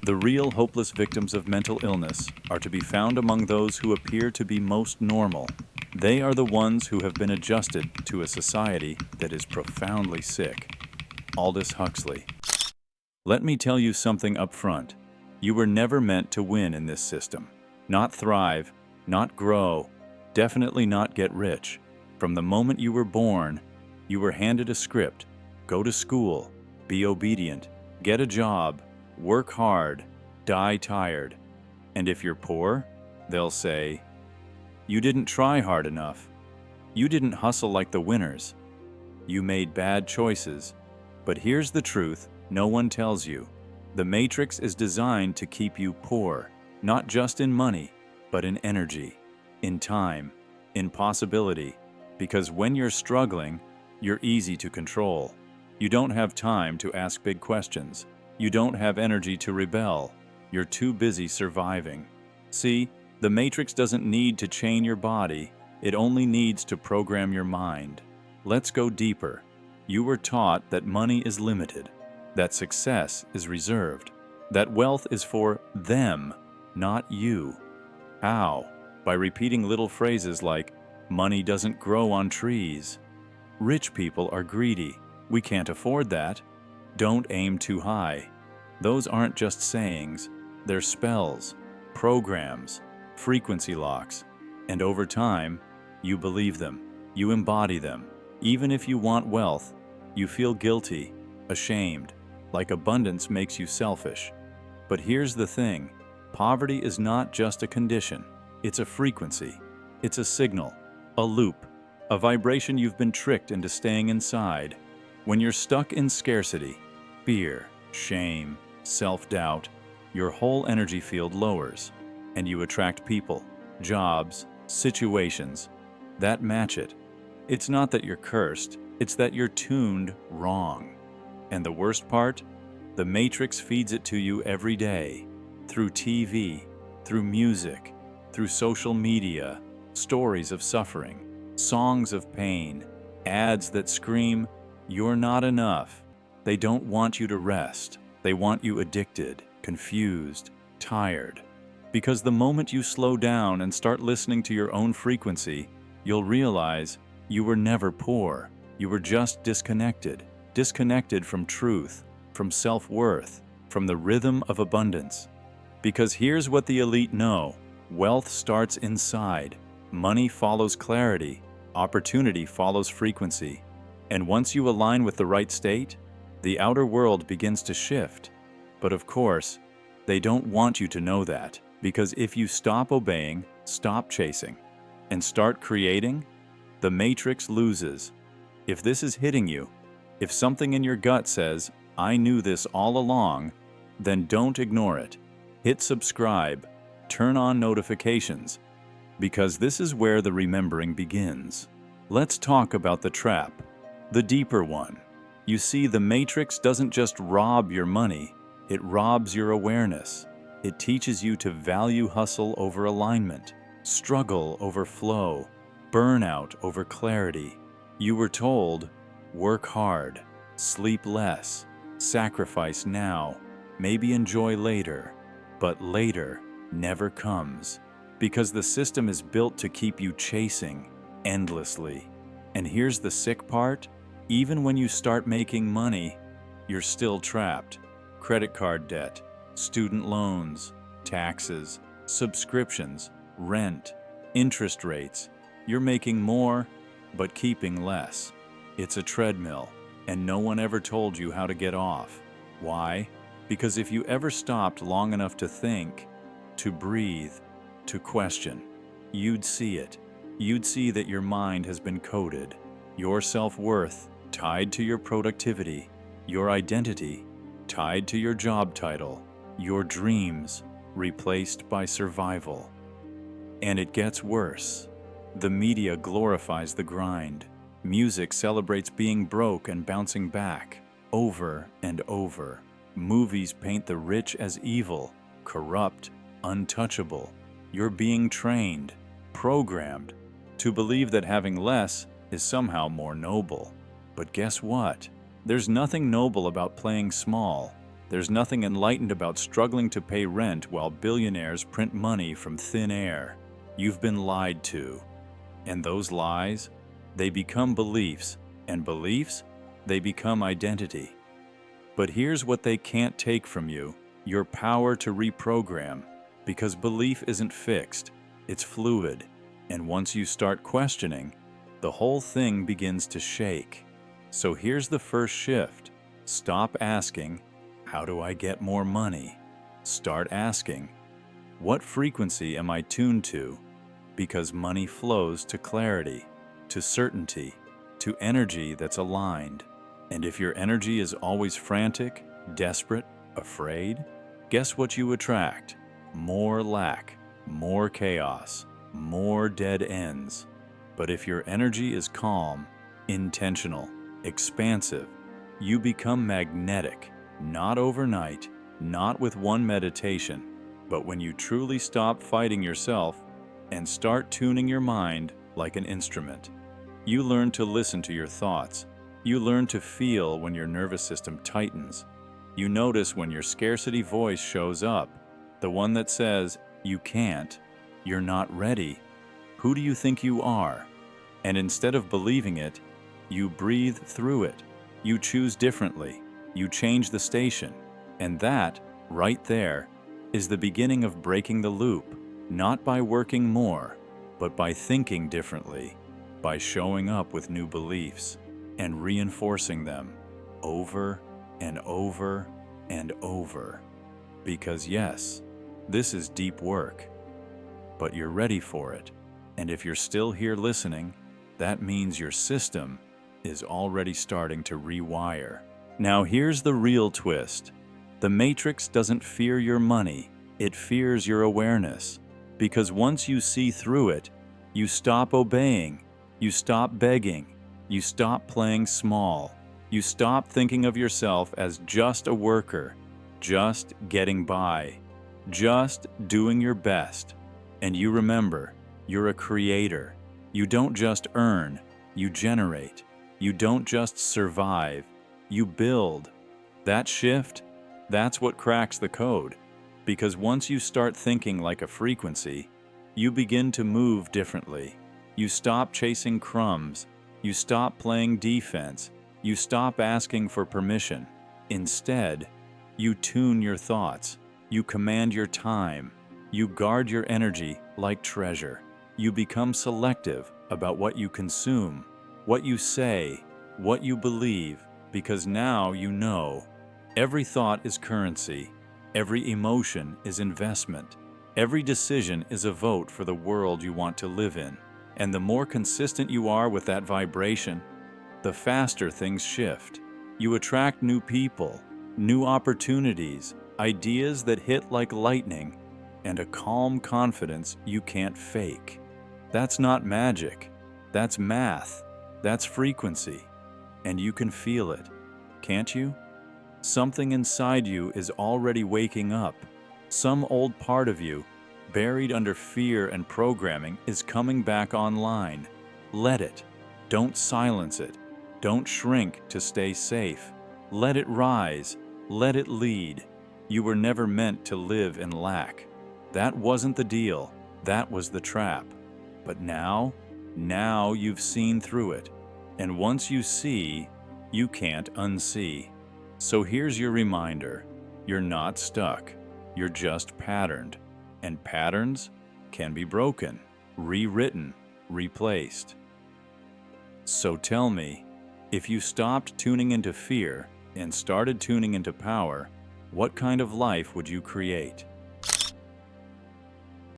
The real hopeless victims of mental illness are to be found among those who appear to be most normal. They are the ones who have been adjusted to a society that is profoundly sick. Aldous Huxley. Let me tell you something up front. You were never meant to win in this system. Not thrive, not grow, definitely not get rich. From the moment you were born, you were handed a script. Go to school, be obedient, get a job, work hard, die tired. And if you're poor, they'll say, you didn't try hard enough. You didn't hustle like the winners. You made bad choices. But here's the truth no one tells you. The Matrix is designed to keep you poor, not just in money, but in energy, in time, in possibility. Because when you're struggling, you're easy to control. You don't have time to ask big questions. You don't have energy to rebel. You're too busy surviving. See, the Matrix doesn't need to chain your body. It only needs to program your mind. Let's go deeper. You were taught that money is limited, that success is reserved, that wealth is for them, not you. How? By repeating little phrases like, money doesn't grow on trees. Rich people are greedy. We can't afford that. Don't aim too high. Those aren't just sayings. They're spells, programs, frequency locks. And over time, you believe them. You embody them. Even if you want wealth, you feel guilty, ashamed, like abundance makes you selfish. But here's the thing. Poverty is not just a condition. It's a frequency. It's a signal, a loop, a vibration you've been tricked into staying inside. When you're stuck in scarcity, fear, shame, self-doubt, your whole energy field lowers, and you attract people, jobs, situations that match it. It's not that you're cursed, it's that you're tuned wrong. And the worst part? The Matrix feeds it to you every day, through TV, through music, through social media, stories of suffering, songs of pain, ads that scream, you're not enough. They don't want you to rest. They want you addicted, confused, tired. Because the moment you slow down and start listening to your own frequency, you'll realize you were never poor. You were just disconnected. Disconnected from truth, from self-worth, from the rhythm of abundance. Because here's what the elite know. Wealth starts inside. Money follows clarity. Opportunity follows frequency. And once you align with the right state, the outer world begins to shift. But of course, they don't want you to know that. Because if you stop obeying, stop chasing, and start creating, the Matrix loses. If this is hitting you, if something in your gut says, I knew this all along, then don't ignore it. Hit subscribe, turn on notifications, because this is where the remembering begins. Let's talk about the trap, the deeper one. You see, the Matrix doesn't just rob your money, it robs your awareness. It teaches you to value hustle over alignment, struggle over flow, burnout over clarity. You were told, work hard, sleep less, sacrifice now, maybe enjoy later. But later never comes, because the system is built to keep you chasing endlessly. And here's the sick part, even when you start making money, you're still trapped. Credit card debt, student loans, taxes, subscriptions, rent, interest rates. You're making more, but keeping less. It's a treadmill, and no one ever told you how to get off. Why? Because if you ever stopped long enough to think, to breathe, to question, you'd see it. You'd see that your mind has been coded, your self-worth tied to your productivity, your identity tied to your job title, your dreams replaced by survival. And it gets worse. The media glorifies the grind. Music celebrates being broke and bouncing back, over and over. Movies paint the rich as evil, corrupt, untouchable. You're being trained, programmed, to believe that having less is somehow more noble. But guess what? There's nothing noble about playing small. There's nothing enlightened about struggling to pay rent while billionaires print money from thin air. You've been lied to. And those lies, they become beliefs, and beliefs, they become identity. But here's what they can't take from you: your power to reprogram, because belief isn't fixed, it's fluid, and once you start questioning, the whole thing begins to shake. So here's the first shift. Stop asking, "How do I get more money?" Start asking, "What frequency am I tuned to?" Because money flows to clarity, to certainty, to energy that's aligned. And if your energy is always frantic, desperate, afraid, guess what you attract? More lack, more chaos, more dead ends. But if your energy is calm, intentional, expansive, you become magnetic, not overnight, not with one meditation, but when you truly stop fighting yourself and start tuning your mind like an instrument. You learn to listen to your thoughts. You learn to feel when your nervous system tightens. You notice when your scarcity voice shows up, the one that says, "You can't, you're not ready, who do you think you are?" And instead of believing it, you breathe through it. You choose differently. You change the station. And that, right there, is the beginning of breaking the loop, not by working more, but by thinking differently, by showing up with new beliefs and reinforcing them over and over and over. Because yes, this is deep work, but you're ready for it. And if you're still here listening, that means your system is already starting to rewire. Now here's the real twist. The Matrix doesn't fear your money, it fears your awareness. Because once you see through it, you stop obeying, you stop begging, you stop playing small, you stop thinking of yourself as just a worker, just getting by, just doing your best. And you remember, you're a creator. You don't just earn, you generate. You don't just survive, you build. That shift, that's what cracks the code. Because once you start thinking like a frequency, you begin to move differently. You stop chasing crumbs. You stop playing defense. You stop asking for permission. Instead, you tune your thoughts. You command your time. You guard your energy like treasure. You become selective about what you consume, what you say, what you believe, because now you know. Every thought is currency. Every emotion is investment. Every decision is a vote for the world you want to live in. And the more consistent you are with that vibration, the faster things shift. You attract new people, new opportunities, ideas that hit like lightning, and a calm confidence you can't fake. That's not magic. That's math. That's frequency. And you can feel it, can't you? Something inside you is already waking up. Some old part of you, buried under fear and programming, is coming back online. Let it. Don't silence it. Don't shrink to stay safe. Let it rise. Let it lead. You were never meant to live in lack. That wasn't the deal. That was the trap. But now you've seen through it. And once you see, you can't unsee. So here's your reminder. You're not stuck. You're just patterned. And patterns can be broken, rewritten, replaced. So tell me, if you stopped tuning into fear and started tuning into power, what kind of life would you create?